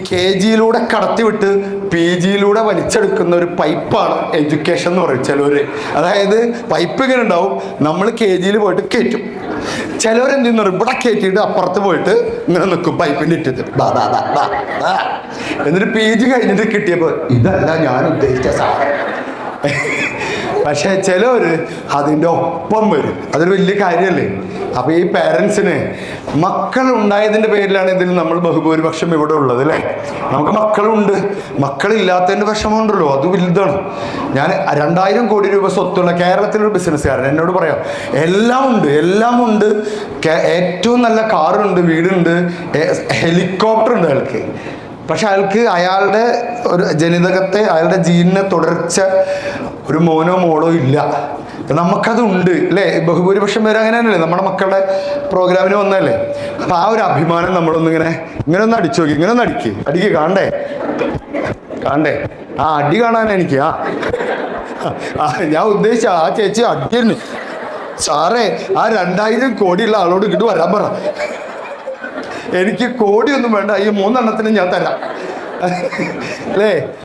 KG കടത്തിവിട്ട് PG വലിച്ചെടുക്കുന്ന ഒരു പൈപ്പാണ് education എന്ന് പറയും ചിലവര്. അതായത് പൈപ്പ് ഇങ്ങനെ ഉണ്ടാവും, നമ്മൾ KG പോയിട്ട് കയറ്റും. ചിലവരെന്ത് ചെയ്യുന്ന ഇവിടെ കയറ്റിയിട്ട് അപ്പുറത്ത് പോയിട്ട് ഇങ്ങനെ നിൽക്കും പൈപ്പിൻ്റെ ഇട്ടിട്ട് എന്നിട്ട് PG കഴിഞ്ഞിട്ട് കിട്ടിയപ്പോൾ ഇതല്ല ഞാൻ ഉദ്ദേശിച്ച സാധനം. പക്ഷെ ചിലവര് അതിൻ്റെ ഒപ്പം വരും. അതൊരു വലിയ കാര്യമല്ലേ? അപ്പൊ ഈ പേരൻസിന് മക്കൾ ഉണ്ടായതിൻ്റെ പേരിലാണ് ഇതിൽ നമ്മൾ ബഹുഭൂരിപക്ഷം ഇവിടെ ഉള്ളത് അല്ലേ? നമുക്ക് മക്കളുണ്ട്, മക്കളില്ലാത്തതിൻ്റെ വിഷമമുണ്ടല്ലോ, അത് വലുതാണ്. ഞാൻ 2000 കോടി രൂപ സ്വത്തുള്ള കേരളത്തിലൊരു ബിസിനസ്സുകാരൻ എന്നോട് പറയാം, എല്ലാം ഉണ്ട്, ഏറ്റവും നല്ല കാറുണ്ട്, വീടുണ്ട്, ഹെലികോപ്റ്റർ ഉണ്ട് അയാൾക്ക്. പക്ഷെ അയാളുടെ ഒരു ജനിതകത്തെ, അയാളുടെ ജീനിനെ തുടർച്ച ഒരു മോനോ മോളോ ഇല്ല. നമുക്കതുണ്ട് അല്ലേ? ബഹുഭൂരിപക്ഷം പേര് അങ്ങനെ തന്നെയല്ലേ? നമ്മുടെ മക്കളുടെ പ്രോഗ്രാമിന് വന്നല്ലേ? അപ്പം ആ ഒരു അഭിമാനം നമ്മളൊന്നിങ്ങനെ ഒന്ന് അടിച്ചു നോക്കി, ഇങ്ങനെ ഒന്ന് അടിക്ക് കാണണ്ടേ? ആ അടി കാണാൻ എനിക്ക് ഞാൻ ഉദ്ദേശിച്ച ആ ചേച്ചി അടിയിരുന്നു. സാറേ, ആ 2000 കോടിയുള്ള ആളോട് ഇങ്ങോട്ട് വരാൻ പറ, എനിക്ക് കോടിയൊന്നും വേണ്ട, ഈ 3 എണ്ണത്തിന് ഞാൻ തരാം അല്ലേ?